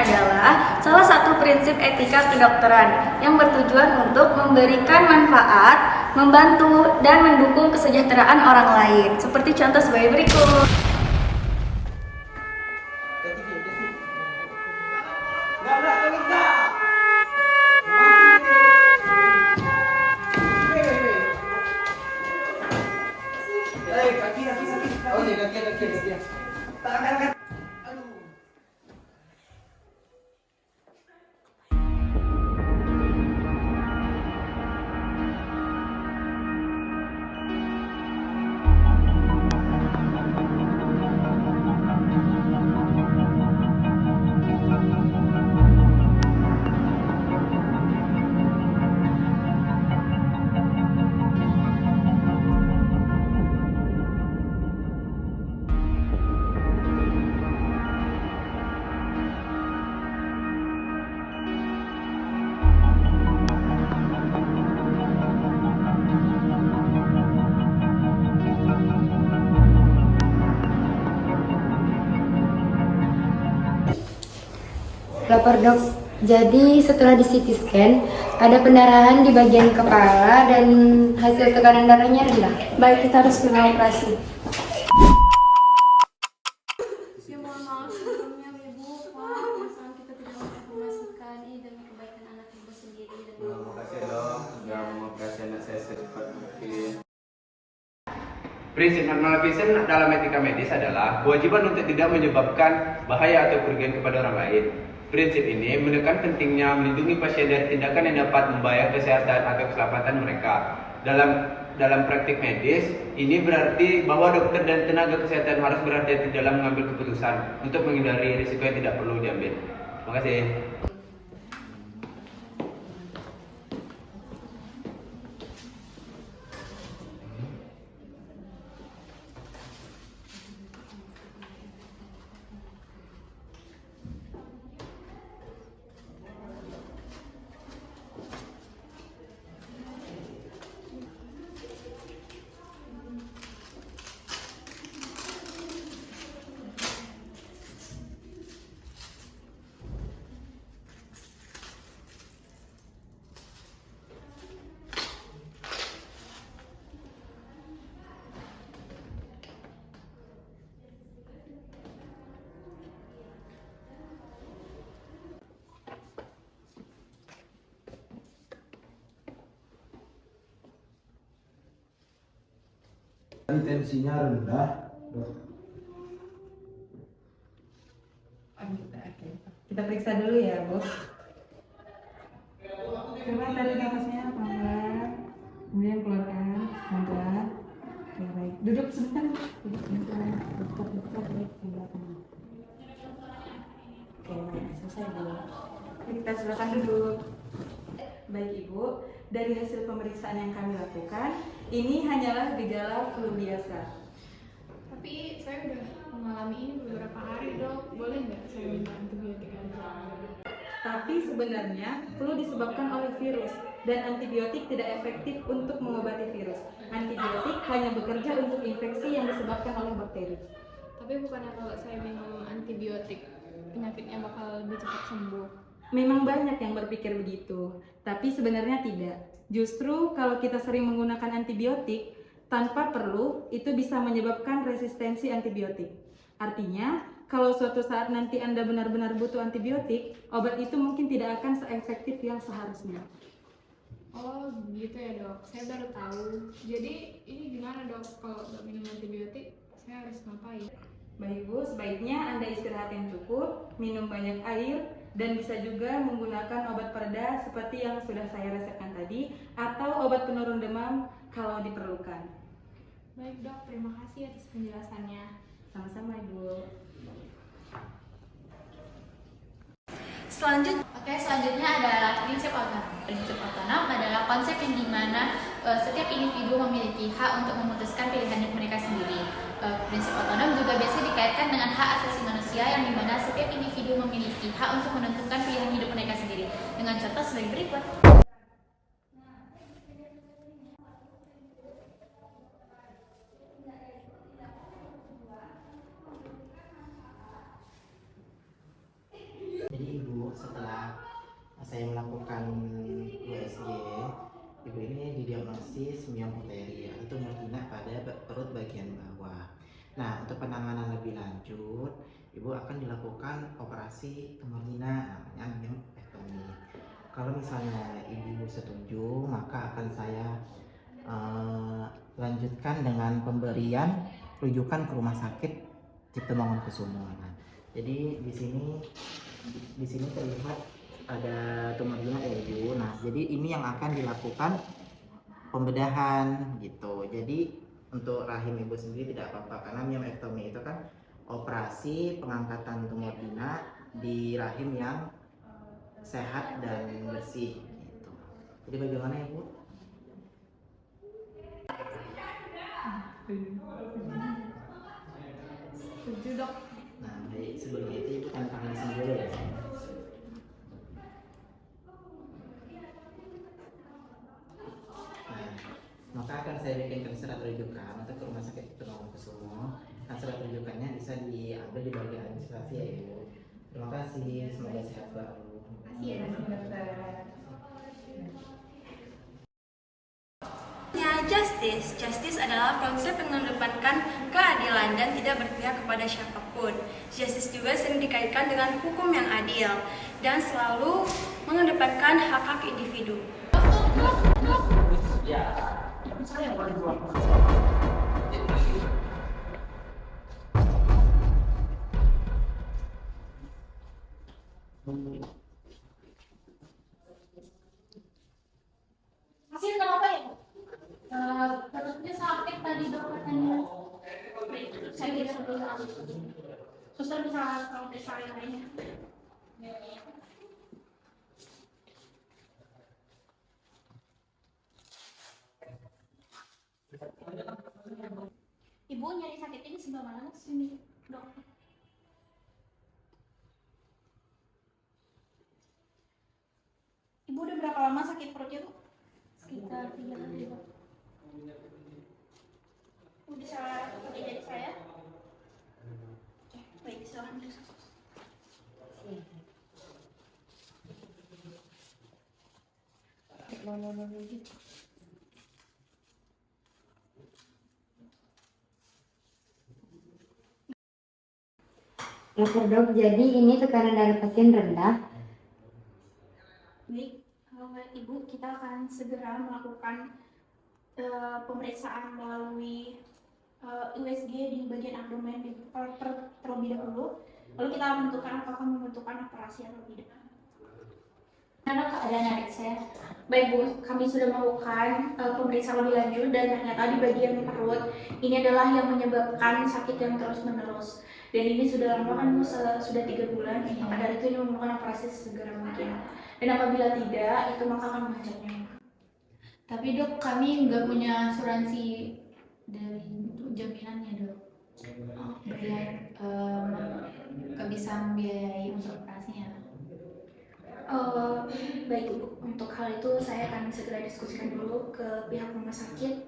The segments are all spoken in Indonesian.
adalah salah satu prinsip etika kedokteran yang bertujuan untuk memberikan manfaat, membantu, dan mendukung kesejahteraan orang lain. Seperti contoh sebagai berikut. Lapor dok, jadi setelah di CT scan, ada pendarahan di bagian kepala dan hasil tekanan darahnya rendah. Baik, kita harus segera operasi. Ya mohon maaf sebelumnya Ibu, Pak, masalah kita tidak menginformasikan ini demi kebaikan anak Ibu sendiri dan Terima kasih dok, sudah mengoperasi anak saya secepat mungkin. Prinsip normal vision dalam etika medis adalah kewajiban untuk tidak menyebabkan bahaya atau kerugian kepada orang lain. Prinsip ini menekan pentingnya melindungi pasien dari tindakan yang dapat membahayakan kesehatan atau keselamatan mereka. Dalam praktik medis, ini berarti bahwa dokter dan tenaga kesehatan harus berhati-hati dalam mengambil keputusan untuk menghindari risiko yang tidak perlu diambil. Terima kasih. Tensinya rendah, dok. Kita periksa dulu ya, Bu. Coba tarik nafasnya pelan-pelan. Kemudian keluarkan pelan-pelan. Oke, baik. Duduk sebentar. Duduk sebentar. Dekat baik ke belakang. Oke, baik. Selesai, Bu. Oke, kita silakan duduk. Baik, Ibu. Dari hasil pemeriksaan yang kami lakukan, ini hanyalah gejala flu biasa. Tapi saya udah mengalami ini beberapa hari, dok. Boleh nggak saya minta antibiotik aja? Tapi sebenarnya flu disebabkan oleh virus dan antibiotik tidak efektif untuk mengobati virus. Antibiotik hanya bekerja untuk infeksi yang disebabkan oleh bakteri. Tapi bukannya kalau saya minum antibiotik, penyakitnya bakal lebih cepat sembuh? Memang banyak yang berpikir begitu, tapi sebenarnya tidak. Justru kalau kita sering menggunakan antibiotik tanpa perlu, itu bisa menyebabkan resistensi antibiotik. Artinya, kalau suatu saat nanti Anda benar-benar butuh antibiotik, obat itu mungkin tidak akan seefektif yang seharusnya. Oh, gitu ya, dok. Saya baru tahu. Jadi, ini gimana, dok? Kalau nggak minum antibiotik, saya harus ngapain? Baik, Bu, sebaiknya Anda istirahat yang cukup, minum banyak air, dan bisa juga menggunakan obat pereda seperti yang sudah saya resepkan tadi, atau obat penurun demam kalau diperlukan. Baik, dok. Terima kasih atas penjelasannya. Sama-sama, Ibu. Selanjutnya adalah prinsip otonom. Prinsip otonom adalah konsep yang dimana setiap individu memiliki hak untuk memutuskan pilihan hidup mereka sendiri. Prinsip otonom juga biasa dikaitkan dengan hak asasi manusia yang dimana setiap individu memiliki hak untuk menentukan pilihan hidup mereka sendiri. Dengan contoh sebagai berikut. Jadi bagian bawah. Nah, untuk penanganan lebih lanjut, ibu akan dilakukan operasi tumor dina namanya myomectomy. Kalau misalnya ibu setuju, maka akan saya lanjutkan dengan pemberian rujukan ke rumah sakit Cipto Mangunkusumo. Nah, jadi di sini terlihat ada tumor dina ya ibu. Nah, jadi ini yang akan dilakukan pembedahan gitu. Jadi untuk rahim ibu sendiri tidak apa-apa karena myomectomy itu kan operasi pengangkatan tumor dina di rahim yang sehat dan bersih gitu. Jadi bagaimana ya Bu? Setuju dok. Nah, baik, sebelum itu ibu tanda tangan di sini dulu ya. Nah, maka akan saya bikinkan surat rujukan untuk ke rumah sakit Cipto Mangunkusumo. Nah, surat rujukannya bisa diambil di bagian administrasi ya ibu. Terima kasih, semoga sehat selalu. Iya dokter. Justice adalah konsep yang mengedepankan keadilan dan tidak berpihak kepada siapapun. Justice juga sering dikaitkan dengan hukum yang adil dan selalu mengedepankan hak-hak individu. Pasien kenapa ya? Perutnya sakit tadi dok katanya. Saya tidak bisa. Suster bisa kalau periksa yang lainnya. Ibu nyari sakit ini sebelah mana sini dok? Ibu udah berapa lama sakit perutnya bu? Sekitar 3 hari. Bu bisa pakai jari saya? Oke, baik silahkan. Dokter dok, jadi ini tekanan darah pasien rendah. Baik, Ibu, kita akan segera melakukan pemeriksaan melalui USG di bagian abdomen terlebih dahulu. Lalu kita menentukan apakah membutuhkan operasi atau tidak. Karena keadaan adik saya. Baik Bu, kami sudah melakukan pemeriksaan lebih lanjut dan ternyata di bagian perut ini adalah yang menyebabkan sakit yang terus menerus. Dan ini sudah lama kan Bu, sudah 3 bulan. Maka dari itu ini memerlukan operasi segera mungkin. Dan apabila tidak, itu maka akan mengajaknya. Tapi dok, kami nggak punya asuransi dari jaminannya dok. Biar nggak bisa membiayai untuk operasinya. Baik Bu, untuk hal itu saya akan segera diskusikan dulu ke pihak rumah sakit.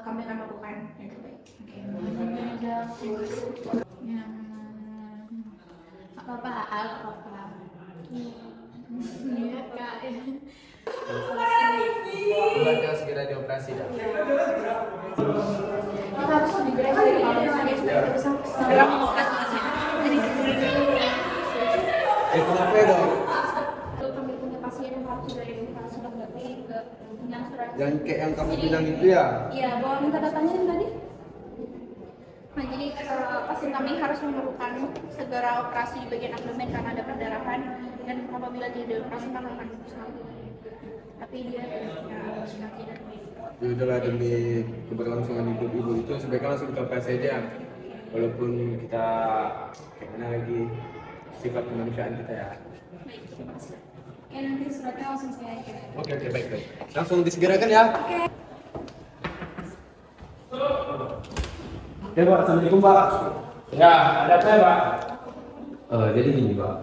Kami akan lakukan yang terbaik. Oke, mohon dok. Apa-apa, apa-apa. Iya kak. Keluarga segera dioperasi dah. Kita harus segera dari rumah sakit supaya kita bisa segera mengoperasi pasien. Kenapa ya dok? Kami punya pasien yang harus dari rumah sudah kembali ke yang surat. Yang kayak yang kamu bilang itu ya? Iya, bawa minta datanya yang tadi. Nah, jadi pasien kami harus memerlukan segera operasi di bagian abdomen karena ada perdarahan dan apabila tidak operasi kami akan berusaha. Tapi dia sudah tidak. Ya udahlah, demi keberlangsungan hidup ibu itu sebaiknya langsung kita operasi aja. Walaupun kita kayak mana lagi sifat kemanusiaan kita ya. Baik, terima kasih. Oke, nanti suratnya langsung saya kirim. Oke, baik. Langsung disegerakan ya. Ya Pak, Assalamualaikum Pak. Ya, ada apa ya Pak? Jadi gini Pak,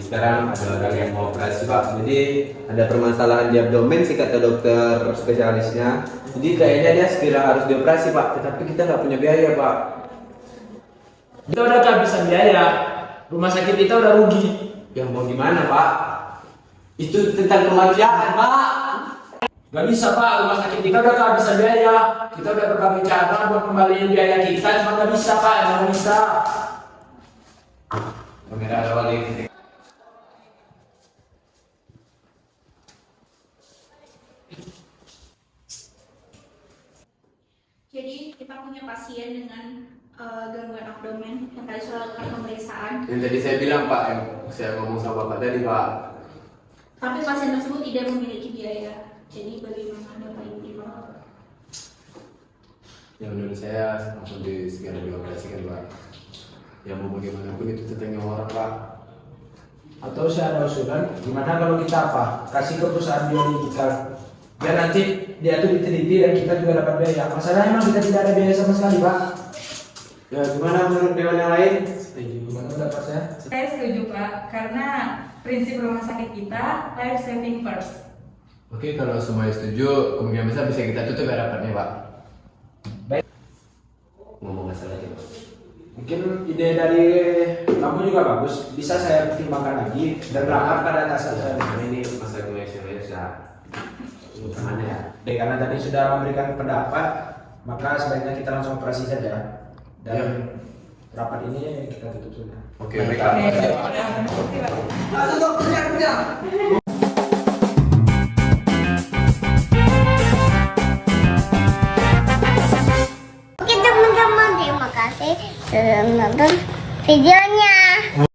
sekarang ada orang yang mau operasi Pak. Jadi ada permasalahan di abdomen sih kata dokter spesialisnya. Jadi kayaknya dia segera harus dioperasi Pak, tetapi kita nggak punya biaya Pak. Kita udah kehabisan biaya. Rumah sakit kita udah rugi. Yang mau gimana Pak? Itu tentang kemanusiaan Pak. Gak bisa Pak, rumah sakit kita udah kehabisan biaya. Kita udah berbagai cara buat kembaliin biaya kita, cuma gak bisa Pak, emang gak bisa. Kamera awal ini. Jadi kita punya pasien dengan gangguan abdomen yang tadi sudah lakukan pemeriksaan. Yang tadi saya bilang Pak, yang saya ngomong sama Bapak tadi Pak. Tapi pasien tersebut tidak memiliki biaya. Jadi bagaimana Bapak Ibu? Ya menurut saya langsung segera dioperasikan Pak. Ya mau bagaimanapun itu tetangga orang Pak. Atau saya ada usulan, gimana kalau kita apa? Kasih ke perusahaan biomedical. Biar nanti dia tuh diteliti dan kita juga dapat biaya. Masalahnya memang kita tidak ada biaya sama sekali Pak. Ya gimana menurut dewan yang lain? Gimana pendapat saya? Saya setuju Pak, karena prinsip rumah sakit kita life saving first. Oke, kalau semuanya setuju, kemungkinan besar bisa kita tutup ya rapatnya Pak. Baik. Ngomong masalah aja Pak. Mungkin ide dari kamu juga bagus. Bisa saya pertimbangkan lagi dan berangkat pada atasan saya. Ini masalah komersialnya bisa gimana ya? Karena tadi sudah memberikan pendapat, maka sebaiknya kita langsung operasi saja. Dan rapat ini kita tutup sudah. Oke, baik Pak. Langsung dok, kerja. Oke teman-teman, terima kasih sudah menonton videonya.